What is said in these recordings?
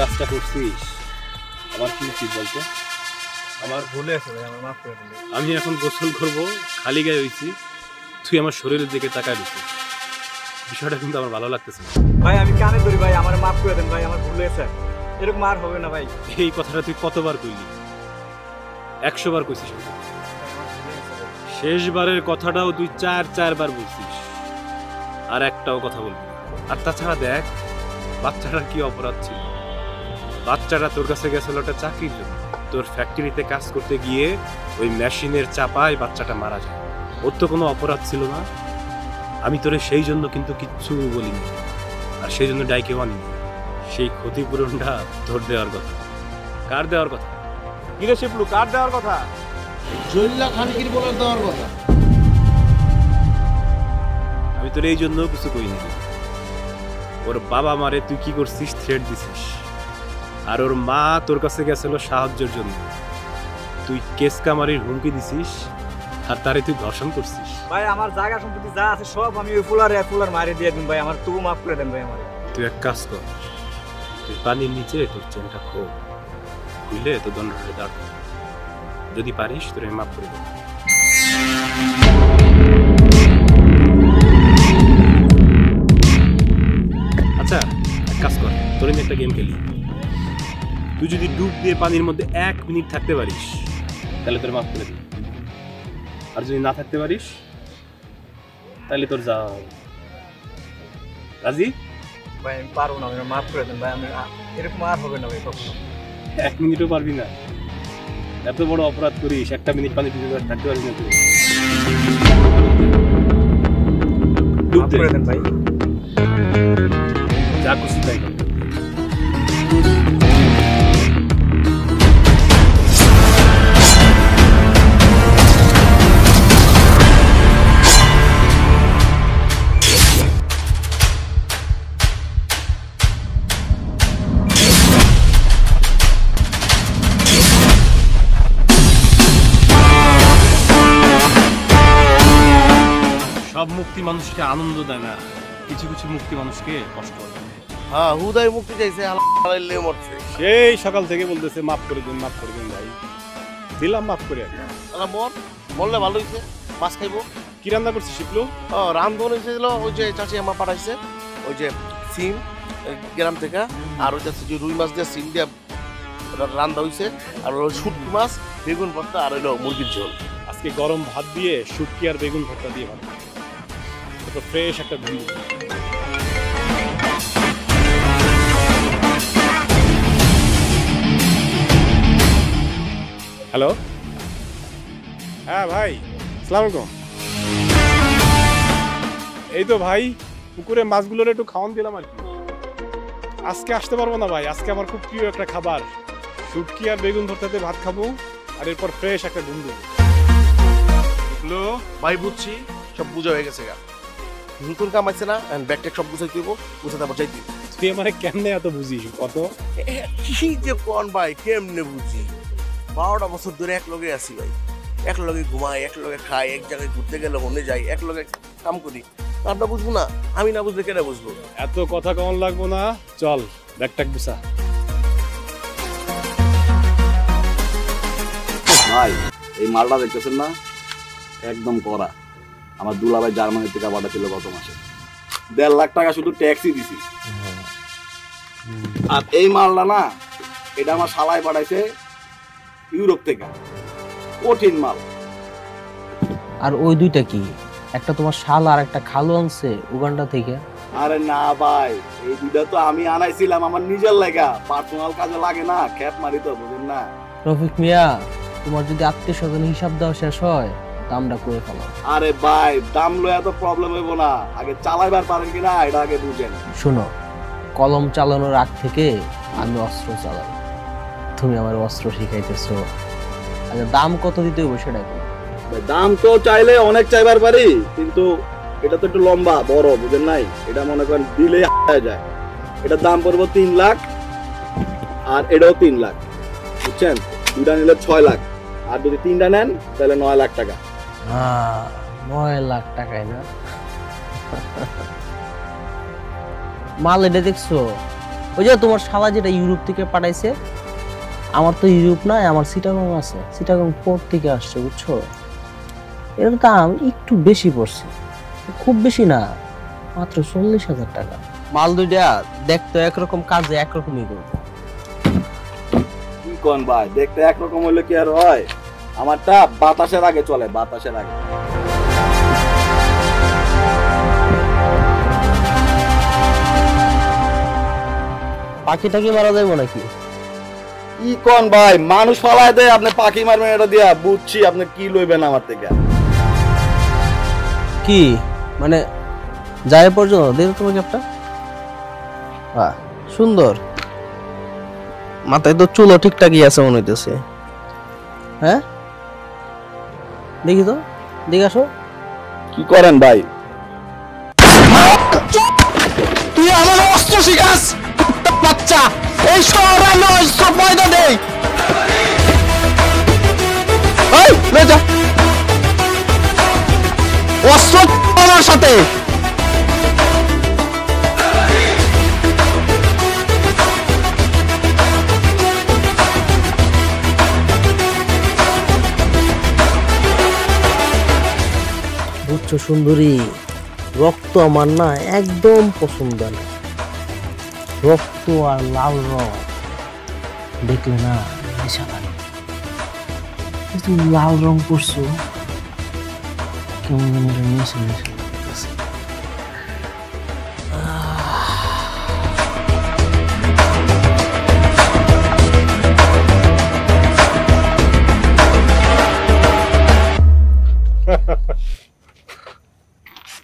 কাজটা করছিস আমার কি উচিত বলতো? আমার ভুলে আছে ভাই, আমার মাফ করে দিন। আমি এখন গোসল করব, খালি গায়ে হইছি, তুই আমার শরীরের দিকে তাকায় দিছিস। বিষয়টা কিন্তু আমার ভালো লাগতেছে না। ভাই আমি কানে ধরি ভাই, আমার মাফ করে দেন ভাই, আমার ভুলে আছে, এরকম আর হবে না ভাই। এই কথাটা তুই কতবার কইলি? 100 বার কইছিস। শেষবারের কথাটাও তুই 4 বার বলছিস, আর একটাও কথা বলবি না। আর তাছাড়া দেখ, বাচ্চাটার কি অপরাধ ছিল? বাচ্চাটা তোর কাছে গেছিল একটা চাকরির জন্য। তোর ফ্যাক্টরিতে কাজ করতে গিয়ে ওই মেশিনের চাপায় বাচ্চাটা মারা যায়। ওর তো কোনো অপরাধ ছিল না। আমি তোরে সেই জন্য কিন্তু কিচ্ছু বলিনি, আর সেই জন্য ডাইকেও আনিনি। সেই ক্ষতিপূরণটা তোর দেওয়ার কথা। কার দেওয়ার কথা? কিরে শিপলু, কার দেওয়ার কথা? জল্লা খানকির বলে দেওয়ার কথা। আমি তোর এই জন্য কিছু কইনি। ওর বাবা মারে তুই কি করছিস? থ্রেট দিছিস। আর ওর মা তোর কাছে গেছিল সাহায্যের জন্য। তুই কেস কামারির হুমকি দিছিস, আর তারে তুই ধর্ষণ করছিস। ভাই আমার জায়গা সম্পত্তি যা আছে সব আমি ওই ফুলার মারি দিয়ে দিন ভাই, আমার তবু মাফ করে দেন ভাই। আমার তুই এক কাজ কর, তুই পানির নিচে তোর চেনটা খোল, খুলে তোর দণ্ডটা দাঁড় কর। যদি পারিস তোর আমি মাফ করে দেব। আচ্ছা এক কাজ কর, তোর আমি একটা গেম খেলি। তুই যদি ডুব দিয়ে পানির মধ্যে 1 মিনিট থাকতে পারিস তাহলে তোর মাফ করে দিই, আর যদি না থাকতে পারিস তাহলে তোর যা রাজি? ভাই আমি পারবো না, আমি মাফ করে দেন ভাই, আমি এরকম আর হবে না ভাই কখনো। 1 মিনিটও পারবি না? এত বড় অপরাধ করিস, 1 মিনিট পানি পিছনে থাকতে পারবি না তুই? ডুব মাফ দে, করে দেন ভাই। যা খুশি তাই কর। সব মুক্তি মানুষকে আনন্দ দেয় না, কিছু কিছু মুক্তি মানুষকে কষ্ট দেয়। হ্যাঁ, হুদায় মুক্তি চাইছে, আলাইলে মরছে। সেই সকাল থেকে বলতেছে মাফ করে দিন, মাফ করে দিন। ভাই দিলাম মাফ করে। আলা মর, মরলে ভালো হইছে, মাছ খাইবো। কি রান্না করছিস শিপলু? রান্ধন হয়েছিল ওই যে চাচি আমার পাঠাইছে, ওই যে সিম গ্রাম থেকে, আর ওই যে রুই মাছ দিয়ে সিম দিয়ে রান্না হয়েছে, আর ওই শুটকি মাছ, বেগুন ভর্তা, আর হইলো মুরগির ঝোল। আজকে গরম ভাত দিয়ে শুটকি আর বেগুন ভর্তা দিয়ে ভাত, তো ফ্রেশ একটা ঘুম। হ্যালো, হ্যাঁ ভাই, আসসালামু আলাইকুম। এই তো ভাই, পুকুরে মাছগুলোর একটু খাওয়ান দিলাম আর কি। আজকে আসতে পারবো না ভাই, আজকে আমার খুব প্রিয় একটা খাবার, শুটকি আর বেগুন ভর্তাতে ভাত খাবো, আর এরপর ফ্রেশ একটা ঘুম দেবো। ভাই বুঝছি, সব বুঝা হয়ে গেছে গা। নতুন কাম আছে না, ব্যাগ ট্যাগ সব গুছাই দিব, গুছাতে আবার যাইতে। তুই আমার কেমনে এত বুঝিস? কত কি যে কোন ভাই, কেমনে বুঝি? 12টা বছর ধরে এক লগে আছি ভাই, এক লগে ঘুমাই, এক লগে খাই, এক জায়গায় ঘুরতে গেলে মনে যাই, এক লগে কাম করি। আমরা বুঝবো না? আমি না বুঝলে কেন বুঝবো? এত কথা কেমন লাগবো না, চল ব্যাগটাক গুছা। ভাই এই মালটা দেখতেছেন না, একদম করা। আমার দুলাভাই জার্মানি থেকে পাঠাচ্ছিল গত মাসে, 1.5 লাখ টাকা শুধু ট্যাক্সই দিছি। আর এই মালটা না, এটা আমার শালায় পাঠাইছে ইউরোপ থেকে, কঠিন মাল। আর ওই দুইটা কি? একটা তোমার শাল আর একটা খালু আনছে উগান্ডা থেকে। আরে না ভাই, এই দুইটা তো আমি আনাইছিলাম আমার নিজের লাগা, পার্সোনাল কাজে লাগে না, খ্যাপ মারি তো, বুঝেন না? রফিক মিয়া, তোমার যদি আত্মীয় স্বজন হিসাব দেওয়া শেষ হয়, দামটা করে ফেলো। আরে ভাই দাম লয়া তো প্রবলেম হইব না, আগে চালাইবার পারেন কিনা এটা আগে বুঝেন। শোনো, কলম চালানোর আগ থেকে আমি অস্ত্র চালাই, তুমি আমার অস্ত্র শিখাইতেছো। আচ্ছা দাম কত দিতে হবে সেটা কি? দাম তো চাইলে অনেক চাইবার পারি, কিন্তু এটা তো একটু লম্বা বড়, বুঝেন নাই? এটা মনে করেন দিলে যায়। এটার দাম পড়বো 3 লাখ, আর এটাও 3 লাখ, বুঝছেন? দুটা নিলে 6 লাখ, আর যদি 3টা নেন তাহলে 9 লাখ টাকা। 9 লাখ টাকায় না? মাল এটা দেখছো ওই যে তোমার শালা যেটা ইউরোপ থেকে পাঠাইছে, আমার তো ইউরোপ নাই, আমার চিটাগং আছে, চিটাগং পোর্ট থেকে আসছে, বুঝছো? এর দাম একটু বেশি পড়ছে, খুব বেশি না, মাত্র 40,000 টাকা। মাল দুইটা দেখতে একরকম, কাজে একরকমই করবো। কি কোন ভাই, দেখতে একরকম হলে কি আর হয়? আমারটা বাতাসের আগে চলে, বাতাসের আগে। পাখি টাকি মারা যাইব নাকি? কি কোন ভাই, মানুষ ফালায় দেয়, আপনি পাখি মারবেন এটা দিয়া? বুঝছি আপনি কি লইবেন আমার থেকে। কি মানে যায় পর্যন্ত দেখো তোমাকে একটা সুন্দর, মাথায় তো চুলও ঠিকঠাকই আছে মনে হইতেছে। হ্যাঁ দেখি তো, দেখে আসো। কি করেন ভাই? তুই আমার অস্ত্র শিখাস বাচ্চা, এই শহরে আমি অস্ত্র পয়দা দেই। এই লে যা, অস্ত্র আমার সাথে। বুঝছো সুন্দরী, রক্ত আমার না একদম পছন্দ না। রক্ত আর লাল রং দেখলে না নেশা লাগে। তুমি লাল রং করছো, কেমন যেন একটা নেশা নেশা লাগতেছে।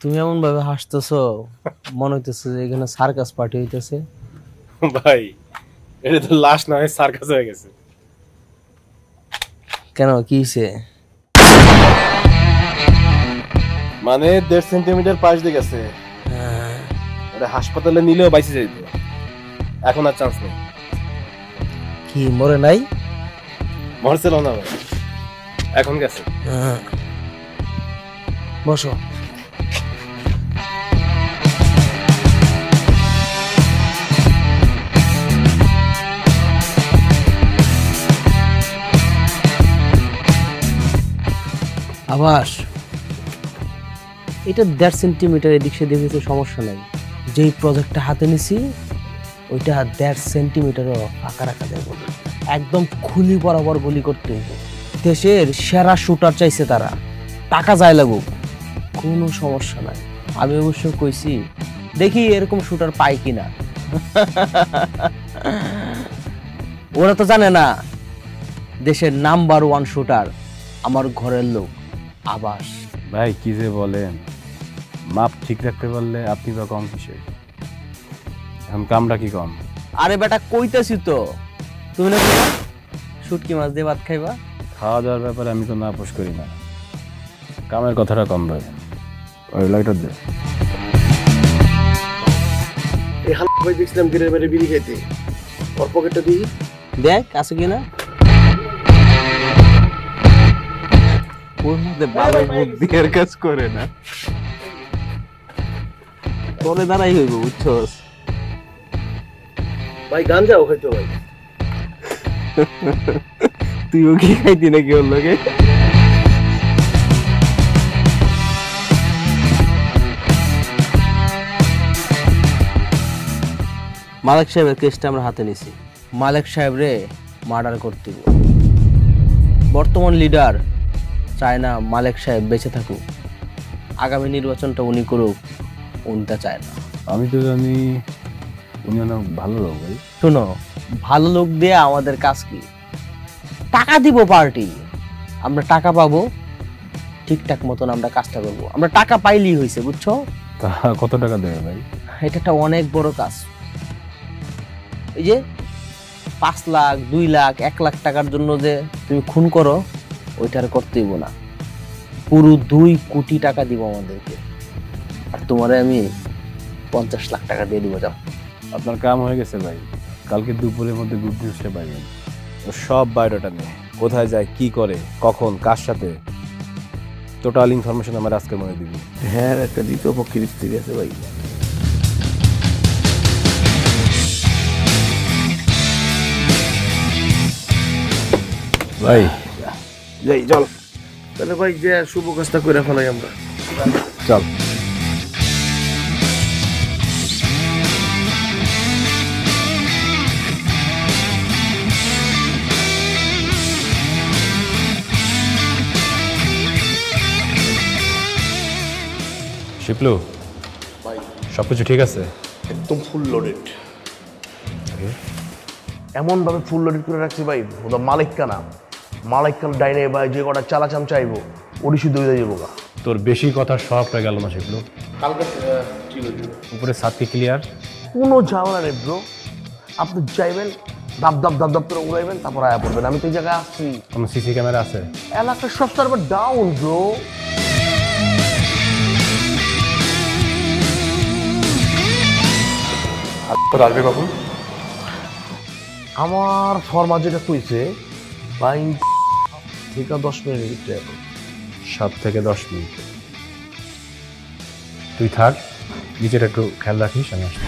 তুমি এমন ভাবে হাসতেছো, মনে হইতেছে যে এখানে সার্কাস পার্টি হইতেছে। ভাই এটা তো লাশ না হয়ে সার্কাস হয়ে গেছে। কেন, কি হইছে? মানে 1.5 সেন্টিমিটার পাশ দিয়ে গেছে, এটা হাসপাতালে নিলেও বাইসে যাইত, এখন আর চান্স নেই। কি মরে নাই? মরছিল না ভাই, এখন গেছে। বসো। আবাস, এটা 1.5 সেন্টিমিটার এদিক সেদিক হয়েছে, সমস্যা নাই। যেই প্রজেক্টটা হাতে নিছি ওইটা 1.5 সেন্টিমিটারও ফাঁকা রাখা যাবে, একদম খুলি বরাবর গুলি করতে হইবে। দেশের সেরা শুটার চাইছে তারা, টাকা যায় লাগুক, কোনো সমস্যা নাই। আমি অবশ্য কইছি, দেখি এরকম শুটার পাই কিনা। ওরা তো জানে না দেশের নাম্বার 1 শুটার আমার ঘরের লোক আবাস। ভাই কি যে বলেন, মাপ ঠিক রাখতে পারলে আপনি বা কম কিসে, এখন কামটা কি কম? আরে বেটা কইতেছি তো, তুমি না শুটকি মাছ দিয়ে ভাত খাইবা? খাওয়া দাওয়ার ব্যাপারে আমি তো না পোষ করি না, কামের কথাটা কম ভাই। ওই লাইটার দে। এই হালকা ভাই দেখছিলাম গিরে মেরে বিড়ি খাইতে, ওর পকেটটা দিই। দেখ আছে কিনা। ওর মধ্যে ভালো বুদ্ধি এর কাজ করে না, তোরে দাঁড়াই হইব, বুঝছস? ভাই গাঞ্জাও খাইতো ভাই। তুইও কি খাইতি নাকি ওর লগে? মালিক সাহেবের কেসটা আমরা হাতে নিছি। মালিক সাহেব রে মার্ডার করতে হবে। বর্তমান লিডার চায় না মালিক সাহেব বেঁচে থাকুক, আগামী নির্বাচনটা উনি করুক, উনিটা চায় না। আমি তো জানি উনি অনেক ভালো লোক ভাই। শোনো, ভালো লোক দিয়ে আমাদের কাজ কি? টাকা দিব পার্টি, আমরা টাকা পাবো, ঠিকঠাক মতন আমরা কাজটা করবো। আমরা টাকা পাইলেই হয়েছে, বুঝছো? তা কত টাকা দেবে ভাই? এটা একটা অনেক বড় কাজ। এই যে 5 লাখ 2 লাখ 1 লাখ টাকার জন্য যে তুমি খুন করো, ওইটা আর করতে দিব না। পুরো 2 কোটি টাকা দিব আমাদেরকে, আর তোমারে আমি 50 লাখ টাকা দিয়ে দিব। যাও। আপনার কাম হয়ে গেছে ভাই, কালকে দুপুরের মধ্যে গুড নিউজটা পাইবেন। ও সব বায়োডাটা নেই, কোথায় যায়, কি করে, কখন, কার সাথে, টোটাল ইনফরমেশন আমার আজকে মনে দিবি। হ্যাঁ, একটা দ্বিতীয় পক্ষের স্ত্রী আছে ভাই। ভাই যাই চল তাহলে ভাই যে শুভ কাজটা করে ফেলাই আমরা। চল। শিপলু, ভাই সবকিছু ঠিক আছে? একদম ফুল লোডেড, এমন ভাবে ফুল লোডেড করে রাখছি ভাই, ওটা মালিকানা ডাইনে ভাই যে কটা চালাচাম চাইবো ওটি শুধু হয়ে যাবো গা। তোর বেশি কথা সব হয়ে গেল না শিপলু? কালকে ঠিক আছে, উপরে ছাদকে ক্লিয়ার? কোনো ঝামেলা নেই ব্রো, আপনি যাইবেন দাপ দাপ দাপ দাপ করে উড়াইবেন, তারপর আয়া পড়বেন। আমি তো এই জায়গায় আসছি, কোনো সিসি ক্যামেরা আছে? এলাকার সব সার্ভার ডাউন ব্রো। তোর আসবে কখন? আমার ফর্মা যেটা কইছে ভাই ঠিক 10 মিনিটের ভিতরে এখন। 7 থেকে 10 মিনিট। তুই থাক, নিজের একটু খেয়াল রাখিস, আমি আসছি।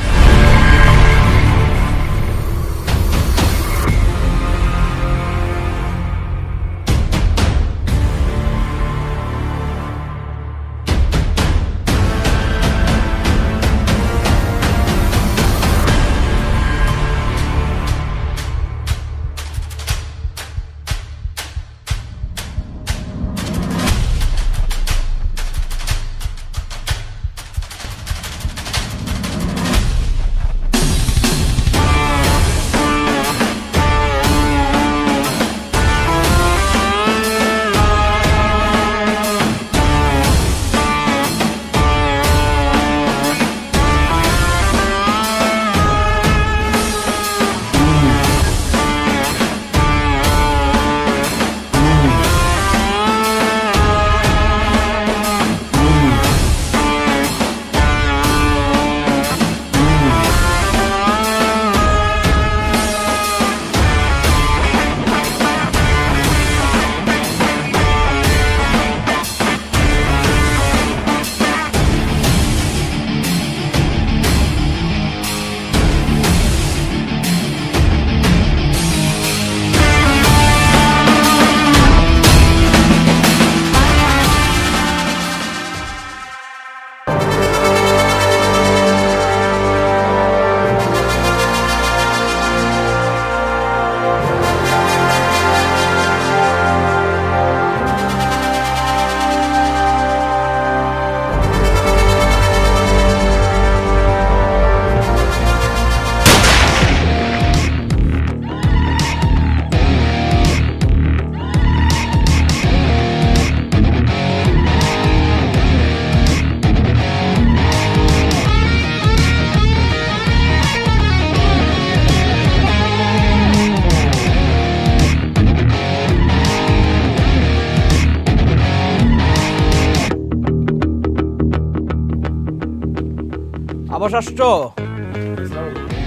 আবার আসছো?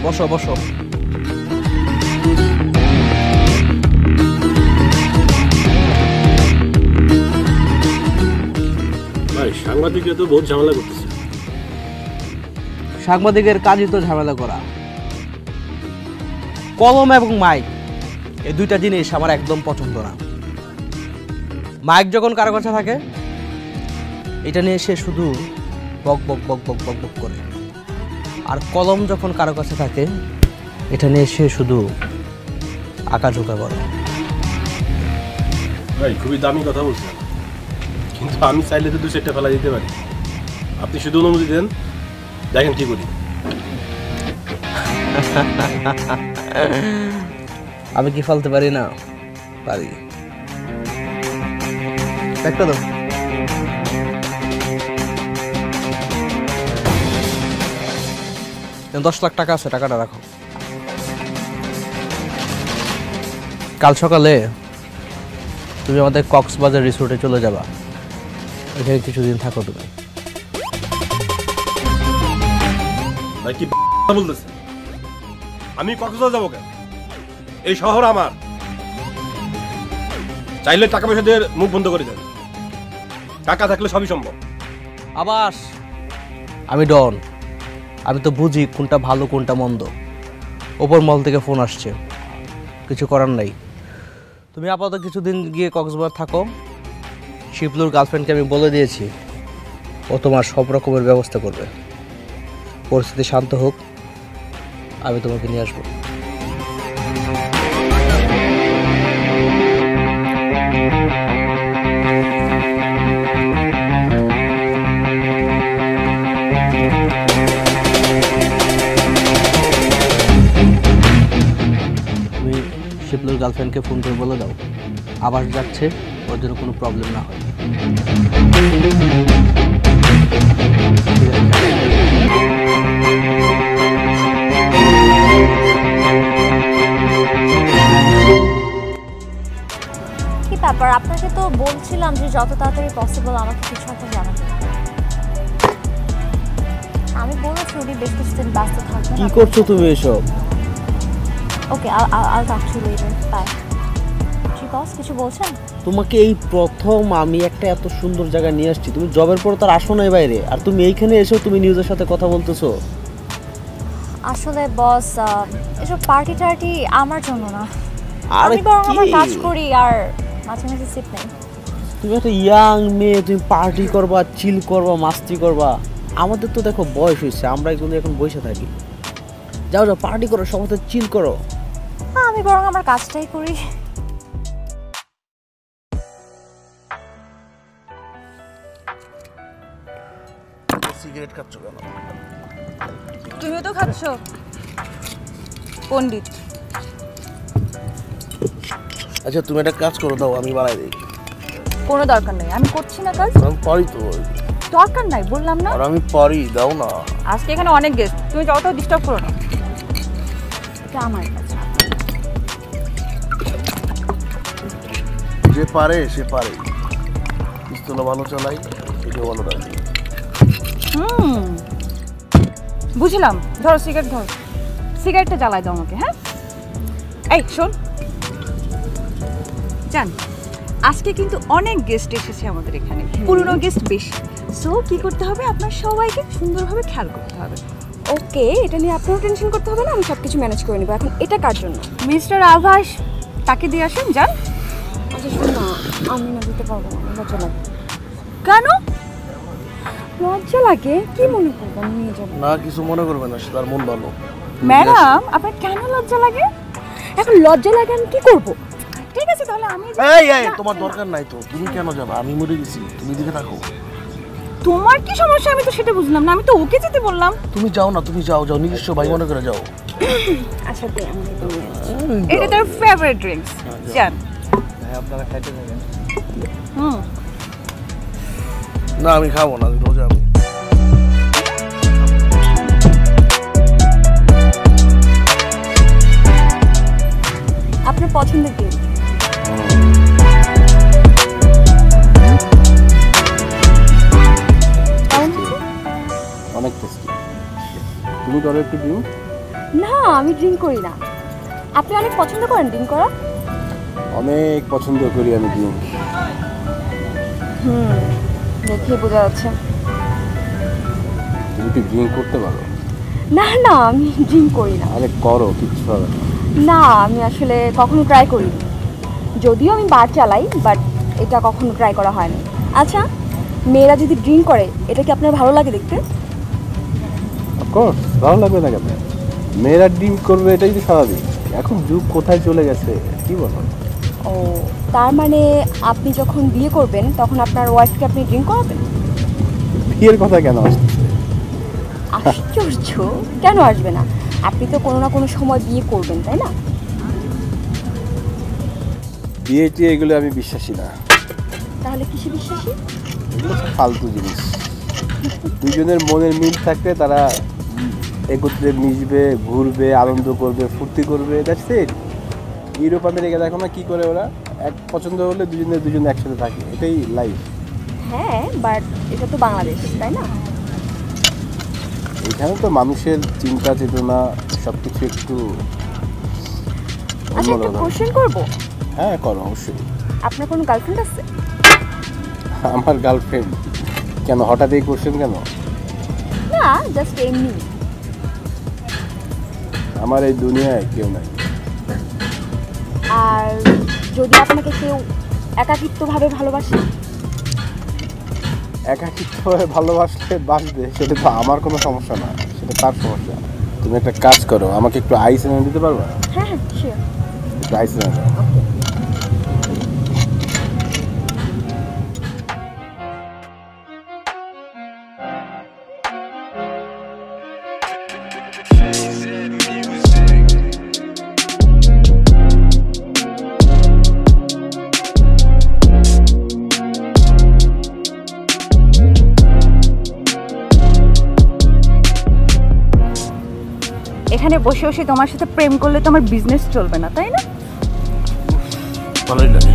বসো বসো। ভাই সাংবাদিকরা তো বহুত ঝামেলা করতেছে। সাংবাদিকের কাজই তো ঝামেলা করা। কলম এবং মাইক এই দুইটা জিনিস আমার একদম পছন্দ না। মাইক যখন কারো কাছে থাকে এটা নিয়ে সে শুধু বক বক বক বক বক বক করে, আর কলম যখন কারো কাছে থাকে এটা নিয়ে সে শুধু আঁকাঝোঁকা করে। ভাই খুবই দামি কথা বলছেন, কিন্তু আমি চাইলে তো 2-4টা ফেলা দিতে পারি। আপনি শুধু অনুমতি দেন, দেখেন কি করি। আমি কি ফেলতে পারি না? পারি। একটা দাও। $10 লাখ আছে, টাকাটা রাখো। কাল সকালে তুমি আমাদের কক্সবাজার রিসোর্টে চলে যাবা, এখানে কিছুদিন থাকো তুমি। ভাই কি বলতেছে? আমি কক্সবাজার যাবো কেন? এই শহর আমার। চাইলে টাকা পয়সা দিয়ে মুখ বন্ধ করে দেন, টাকা থাকলে সবই সম্ভব। আবাস, আমি ডন, আমি তো বুঝি কোনটা ভালো কোনটা মন্দ। ওপর মহল থেকে ফোন আসছে, কিছু করার নাই। তুমি আপাতত কিছুদিন গিয়ে কক্সবাজার থাকো। শিবলুর গার্লফ্রেন্ডকে আমি বলে দিয়েছি, ও তোমার সব রকমের ব্যবস্থা করবে। পরিস্থিতি শান্ত হোক, আমি তোমাকে নিয়ে আসবো। তুমি শিবলুর গার্লফ্রেন্ডকে ফোন করে বলে দাও আবার যাচ্ছে, ওর জন্য কোনো প্রবলেম না হয়। কি ব্যাপার, আপনাকে তো বলছিলাম যে যত তাড়াতাড়ি পসিবল আমাকে কিছু একটা জানাতে। আমি বলেছি উনি বেশ কিছুদিন ব্যস্ত থাকবেন। কি করছো তুমি এসব? ওকে, I'll talk to you later. Bye. জি বস, কিছু বলছেন? তোমাকে এই প্রথম আমি একটা এত সুন্দর জায়গায় নিয়ে আসছি, তুমি জবের পর তার আসো নাই বাইরে, আর তুমি এইখানে এসেও তুমি নিউজের সাথে কথা বলতেছো। আসলে বস, এসব পার্টি টার্টি আমার জন্য না। আরে আমি বরং আমার কি? কাজ করি আর মাঝে মাঝে সিট নেই। তুমি একটা ইয়াং মেয়ে, তুমি পার্টি করবা, চিল করবা, মাস্তি করবা। আমাদের তো দেখো বয়স হয়েছে, আমরা এগুলো এখন বসে থাকি। যাও যাও, পার্টি করো, সবার সাথে চিল করো। আমি বরং আমার কাজটাই করি। সিগারেট খাচ্ছ কেন? তুমিও তো খাচ্ছ পণ্ডিত। আচ্ছা তুমি একটা কাজ করো, দাও আমি বানাই দিই। কোনো দরকার নেই, আমি করছি না কাজ। আমি পারি তো, দরকার নাই বললাম না। আর আমি পারি, দাও না। আজকে এখানে অনেক গেস্ট, তুমি যত ডিস্টার্ব করো না। এটা আমার কাজ। যে পারে সে পারে, পিস্তলও ভালো চালাই, এটাও ভালো রাখি। বুঝলাম, ধরো সিগারেট ধরো, সিগারেটটা জ্বালাই দাও আমাকে। হ্যাঁ এই শোন জান, আজকে কিন্তু অনেক গেস্ট এসেছে আমাদের এখানে, পুরনো গেস্ট বেশি। সো কি করতে হবে, আপনার সবাইকে সুন্দরভাবে খেয়াল করতে হবে। ওকে, এটা নিয়ে আপনারও টেনশন করতে হবে না, আমি সব কিছু ম্যানেজ করে নেবো। এখন এটা কার জন্য? মিস্টার আভাস, তাকে দিয়ে আসেন যান। আচ্ছা শোন না, আমি না দিতে পারবো না, লজ্জা লাগে। কেন লজ্জা লাগে? কি মনে করবো আমি নিয়ে যাবো? না কিছু মনে করবে না, তার মন ভালো। ম্যাডাম, আপনার কেন লজ্জা লাগে? এখন লজ্জা লাগে আমি কি করবো? ঠিক আছে তাহলে আমি এই তোমার দরকার নাই তো, তুমি কেন যাবা? আমি মরে গেছি, তুমি দিকে থাকো। তোমার কি সমস্যা আমি তো সেটা বুঝলাম না, আমি তো ওকে যেতে বললাম। তুমি যাও না, তুমি যাও যাও, নিজস্ব ভাই মনে করে যাও। আচ্ছা দে, আমি এটা নিয়ে আসছি। এটা তোর ফেভারিট ড্রিঙ্কস জান। আপনারা খাইতে থাকেন। না আমি খাবো না, রোজা আমি। আপনার পছন্দের দিন। অনেক টেস্টি। তুমি করো একটু ড্রিঙ্ক? না, আমি ড্রিঙ্ক করি না। আপনি অনেক পছন্দ করেন ড্রিঙ্ক করা? অনেক পছন্দ করি আমি ড্রিঙ্ক। দেখে বোঝা যাচ্ছে। তুমি কি ড্রিঙ্ক করতে পারো? না না, আমি ড্রিঙ্ক করি না। আরে করো, কিচ্ছু হবে না। না, আমি আসলে কখনো ট্রাই করিনি। যদিও আমি বার চালাই, বাট এটা কখনো ট্রাই করা হয়নি। আচ্ছা, মেয়েরা যদি ড্রিঙ্ক করে এটা কি আপনার ভালো লাগে দেখতে? অফকোর্স, ভালো লাগবে না কেন? মেয়েরা ড্রিঙ্ক করবে, এটাই তো স্বাভাবিক। এখন যুগ কোথায় চলে গেছে, কি বলো? ও, তার মানে আপনি যখন বিয়ে করবেন তখন আপনার ওয়াইফকে আপনি ড্রিঙ্ক করাবেন? বিয়ের কথা কেন আসছে? আশ্চর্য, কেন আসবে না? আপনি তো কোনো না কোনো সময় বিয়ে করবেন, তাই না? বিয়ে টিয়ে এগুলো আমি বিশ্বাসী না। তাহলে কিসে বিশ্বাসী? এগুলো ফালতু জিনিস। দুজনের মনের মিল থাকলে তারা একত্রে মিশবে, ঘুরবে, আনন্দ করবে, ফুর্তি করবে, দ্যাটস ইট। ইউরোপ আমেরিকা দেখো না কি করে, ওরা এক পছন্দ হলে দুজন একসাথে থাকে, এটাই লাইফ। হ্যাঁ, বাট এটা তো বাংলাদেশ, তাই না? এখানে তো মানুষের চিন্তা চেতনা সব কিছু একটু আচ্ছা, একটা কোশ্চেন করবো। হ্যাঁ করো, অবশ্যই। আপনার কোনো গার্লফ্রেন্ড আছে? আমার গার্লফ্রেন্ড? কেন হঠাৎ এই কোশ্চেন কেন? না, জাস্ট এমনি। আমার এই দুনিয়ায় কেউ নাই। আর যদি আপনাকে কেউ একাকিত্বভাবে ভালোবাসে? একাকিত্বভাবে ভালোবাসলে বাসবে, সেটা তো আমার কোনো সমস্যা না, সেটা তার সমস্যা। তুমি একটা কাজ করো, আমাকে একটু আইস এনে দিতে পারবা? হ্যাঁ হ্যাঁ শিওর। একটু আইস এনে দাও। এখানে বসে বসে তোমার সাথে প্রেম করলে তো আমার বিজনেস চলবে না, তাই না? ভালোই লাগে।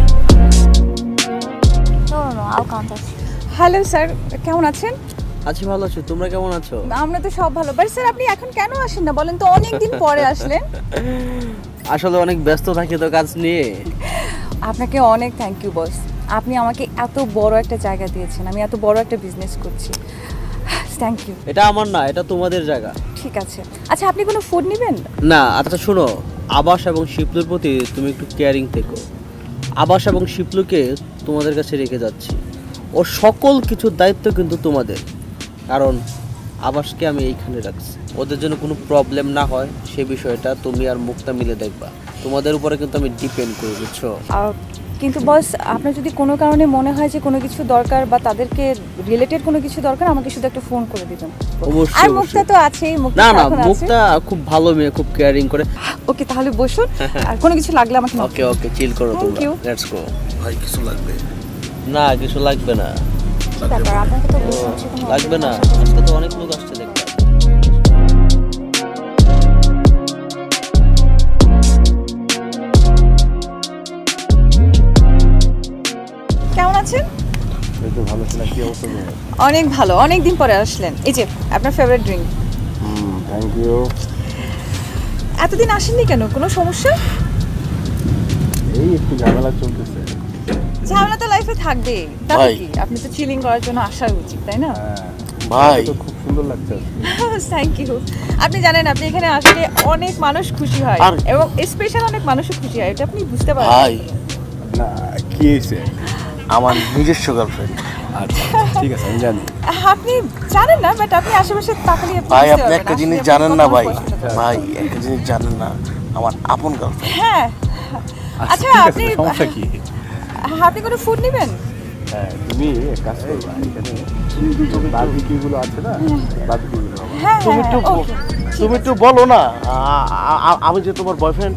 No, I'll contact you. Hello sir, কেমন আছেন? আছি, ভালো আছো, তোমরা কেমন আছো? আমরা তো সব ভালো। বাট স্যার আপনি এখন কেন আসেন না বলেন তো? অনেকদিন পরে আসলেন। আসলে অনেক ব্যস্ত থাকি তো কাজ নিয়ে। আপনাকে অনেক থ্যাংক ইউ বস, আপনি আমাকে এত বড় একটা জায়গা দিয়েছেন, আমি এত বড় একটা বিজনেস করছি। Thank you. এটা আমার না, এটা তোমাদের জায়গা। ঠিক আছে। আচ্ছা আপনি কোনো ফুড নেবেন? না, আচ্ছা শোনো, আবাস এবং শিপলুর প্রতি তুমি একটু কেয়ারিং থেকো। আবাস এবং শিপলুকে তোমাদের কাছে রেখে যাচ্ছি, ওর সকল কিছুর দায়িত্ব কিন্তু তোমাদের। কারণ আবাসকে আমি এইখানে রাখছি, ওদের জন্য কোনো প্রবলেম না হয় সে বিষয়টা তুমি আর মুক্তা মিলে দেখবা। তোমাদের উপরে কিন্তু আমি ডিপেন্ড করি, বুঝছো? কিন্তু বস আপনার যদি কোনো কারণে মনে হয় যে কোনো কিছু দরকার বা তাদেরকে রিলেটেড কোনো কিছু দরকার, আমাকে শুধু একটা ফোন করে দিবেন। অবশ্যই। আর মুক্তা তো আছেই। না না, মুক্তা খুব ভালো মেয়ে, খুব কেয়ারিং করে। ওকে তাহলে বসুন, আর কোনো কিছু লাগলে আমাকে ওকে ওকে, চিল করো তোমরা, লেটস গো। ভাই কিছু লাগবে? না কিছু লাগবে না। ব্যাপার আপনাকে তো বলছি তোমার লাগবে না, আজকে তো অনেক লোক আসছে দেখতে। কেমন আছেন? এই তো ভালো ছিল, কি অবস্থা তোমার? অনেক ভালো, অনেক দিন পরে আসলেন। এই যে আপনার ফেভারিট ড্রিঙ্ক। Thank you. এতদিন আসেননি কেন, কোনো সমস্যা? এই একটু ঝামেলা চলতেছে। ঝামেলা তো লাইফে থাকবেই, তাই ভাই। কি? আপনি তো চিলিং করার জন্য আসা উচিত, তাই না? ভাই তো খুব সুন্দর লাগছে। Thank you. আপনি জানেন আপনি এখানে আসলে অনেক মানুষ খুশি হয়, আর- এবং স্পেশাল অনেক মানুষও খুশি হয়, এটা আপনি বুঝতে পারেন। ভাই না কি হয়েছে? আমার নিজস্ব গার্লফ্রেন্ড। আচ্ছা ঠিক আছে, আমি জানি। আপনি জানেন না, বাট আপনি আশেপাশে তাকালে ভাই বুঝতে আপনি পারবেন একটা আসলে জিনিস আপনি জানেন না কতটা ভাই, পছন্দ করেন। ভাই একটা জিনিস জানেন না, আমার আপন গার্লফ্রেন্ড। হ্যাঁ। আচ্ছা ঠিক আছে, আপনি সমস্যা কি? আপনি কোনো ফুড নেবেন? হ্যাঁ, তুমি এক কাজ করবা, এখানে বারবিকিউ গুলো আছে না, বারবিকিউ গুলো আমার। হ্যাঁ তুমি হ্যাঁ, একটু okay. তুমি একটু বলো না, আমি যে তোমার বয়ফ্রেন্ড।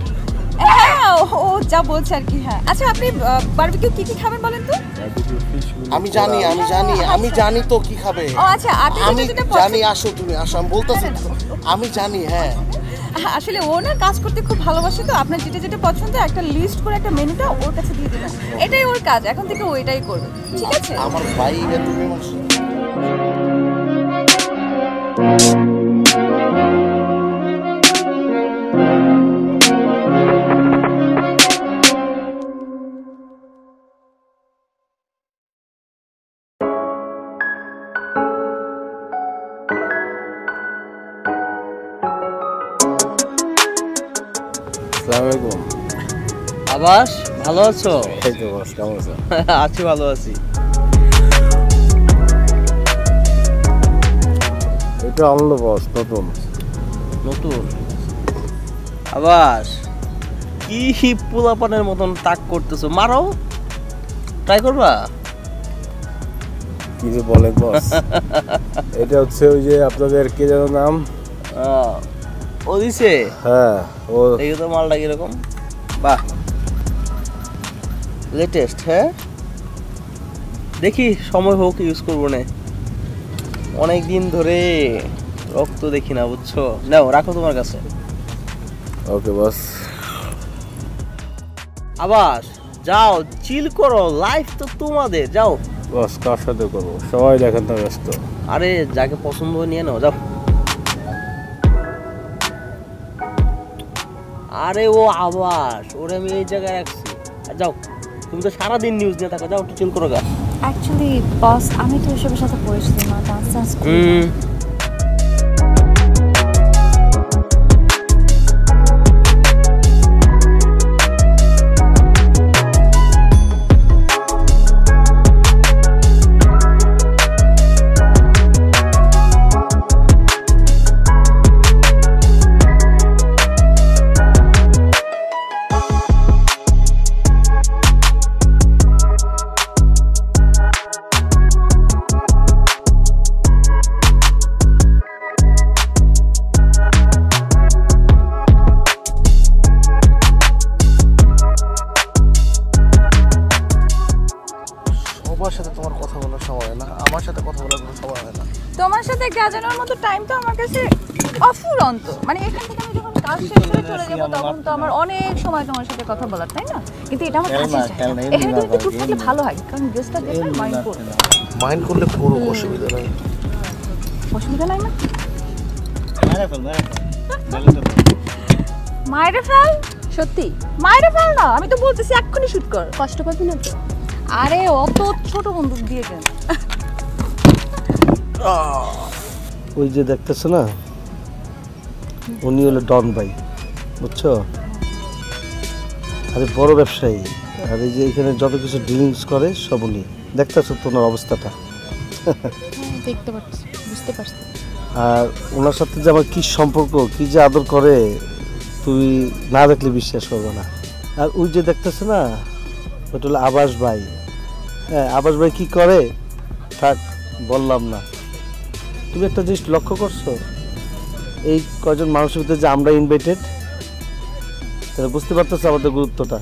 হ্যাঁ ও যা বলছে আর কি। হ্যাঁ আচ্ছা আপনি বারবিকিউ কি কি খাবেন বলেন তো? বারবিকিউ ফিশ গুলো আমি জানি আমি জানি তো কি খাবে। ও আচ্ছা আপনি আমি যেটা জানি, আসো তুমি আসো, আমি বলতেছি আমি জানি। হ্যাঁ আসলে ও না কাজ করতে খুব ভালোবাসে, তো আপনার যেটা যেটা পছন্দ একটা লিস্ট করে একটা মেনুটা ওর কাছে দিয়ে দিবেন, এটাই ওর কাজ, এখন থেকে ও এটাই করবে, ঠিক আছে? আমার ভাই তুমি আমার আসসালামু আলাইকুম। আবাস, ভালো আছো? এই তো বস, কেমন আছো? আছি, ভালো আছি। এটা আনলো বস, নতুন। নতুন আবাস, কি পোলাপানের মতন তাক করতেছো, মারো, ট্রাই করবা? কি যে বলেন বস, এটা হচ্ছে ওই যে আপনাদের কে যেন নাম? ও দিছে? হ্যাঁ ও। দেখি তো মালটা কিরকম। বাহ, লেটেস্ট। হ্যাঁ দেখি, সময় হোক, ইউজ করবো না। অনেক দিন ধরে রক্ত দেখি না, বুঝছো? নাও রাখো তোমার কাছে। ওকে বস। আবাস যাও, চিল করো, লাইফ তো তোমাদের, যাও। বস কার সাথে করবো, সবাই দেখেন তো ব্যস্ত। আরে যাকে পছন্দ হয় নিয়ে নাও, যাও। আরে ও আবাস, ওরে আমি এই জায়গায় রাখছি। আর যাও, তুমি তো সারাদিন নিউজ নিয়ে থাকো, যাও একটু চিল করো গা। অ্যাকচুয়ালি বস আমি তো এসবের সাথে পরিচিত না, ডান্স ডান্স করি না। জায়গা জানার মতো টাইম তো আমার কাছে অফুরন্ত। মানে এখান থেকে আমি যখন কাজ শেষ করে চলে যাবো তখন তো আমার অনেক সময় তোমার সাথে কথা বলার, তাই না? কিন্তু এটা আমার কাছে এখানে তুমি একটু চুপ থাকলে ভালো হয়, কারণ গেস্টটা দেখলে মাইন্ড করবে। মাইন্ড করলে কোনো অসুবিধা নাই। অসুবিধা নাই না? মায়েরে ফেল? সত্যি মায়েরে ফেল না, আমি তো বলতেছি এক্ষুনি শুট কর। কষ্ট পাবি না তো? আরে অত ছোট বন্দুক দিয়ে কেন? ওই যে দেখতেছ না, উনি হলো ডন ভাই, বুঝছো? আরে বড় ব্যবসায়ী, আর এই যে এখানে যত কিছু ডিলিংস করে সব উনি। দেখতেছো তোমার অবস্থাটা? দেখতে পাচ্ছি, বুঝতে পারছি। আর ওনার সাথে যে আমার কী সম্পর্ক, কী যে আদর করে, তুই না দেখলে বিশ্বাস করবে না। আর ওই যে দেখতেছো না, ওটা হলো আবাস ভাই। হ্যাঁ, আবাস ভাই কী করে থাক বললাম না। তুমি একটা জিনিস লক্ষ্য করছো, এই কয়জন মানুষের ভিতরে যে আমরা ইনভাইটেড, তাহলে বুঝতে পারতেছো আমাদের গুরুত্বটা।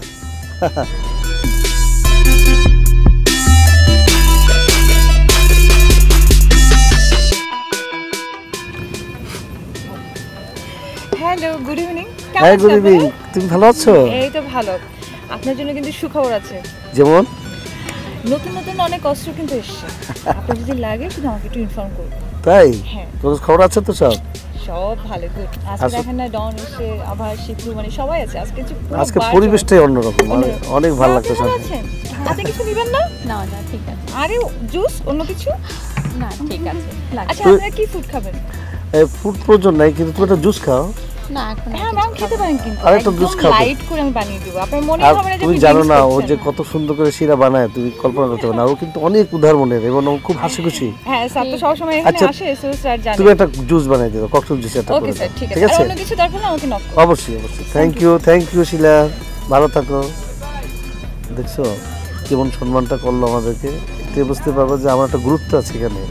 Hello, good evening. হ্যাঁ, গুড ইভিনিং। তুমি ভালো আছো? এই তো ভালো। আপনার জন্য কিন্তু সুখবর আছে। যেমন? নতুন নতুন অনেক অস্ত্র কিন্তু এসছে। আপনার যদি লাগে শুধু আমাকে একটু ইনফর্ম করবেন। তাই? হ্যাঁ। তোর খবর আছে তো সব? সব ভালো, গুড। আজকে দেখেন না, ডন এসে, আবার শিখু, মানে সবাই আছে আজকে। আজকে পরিবেশটাই অন্যরকম, মানে অনেক ভালো লাগতেছে। হাতে কিছু নিবেন না? না না, ঠিক আছে। আরে জুস, অন্য কিছু? না, ঠিক আছে। আচ্ছা, আপনারা কি ফুড খাবেন? ফুড প্রয়োজন নাই, কিন্তু তুমি একটা জুস খাও। না, এখন হ্যাঁ ম্যাম, খেতে পারেন কিন্তু আরেকটা জুস খাও। লাইট করে আমি বানিয়ে দেব, আপনার মনে আর হবে না যে তুমি আপনি জানো drinks না ও করছেন। যে কত সুন্দর করে শিরা বানায়, তুমি কল্পনা করতে পারো না। ও কিন্তু অনেক উদার মনের এবং ও খুব হাসি খুশি। হ্যাঁ স্যার, তো সব সময় এখানে আচ্ছা, আসে, সো স্যার জানেন। তুমি একটা জুস বানিয়ে দিও, ককটেল জুস একটা ওকে করে স্যার, দাও। ঠিক ঠিক আছে। আছে? আর অন্য কিছু দরকার হলে আমাকে নক করুন। অবশ্যই অবশ্যই। থ্যাংক ইউ শিলা, ভালো থাকো। দেখছো কেমন সম্মানটা করলো আমাদেরকে, এতে বুঝতে পারবো যে আমার একটা গুরুত্ব আছে এখানে।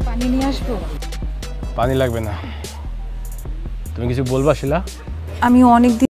পানি নিয়ে আসবো? পানি লাগবে না। তুমি কিছু বলবা শিলা? আমি অনেক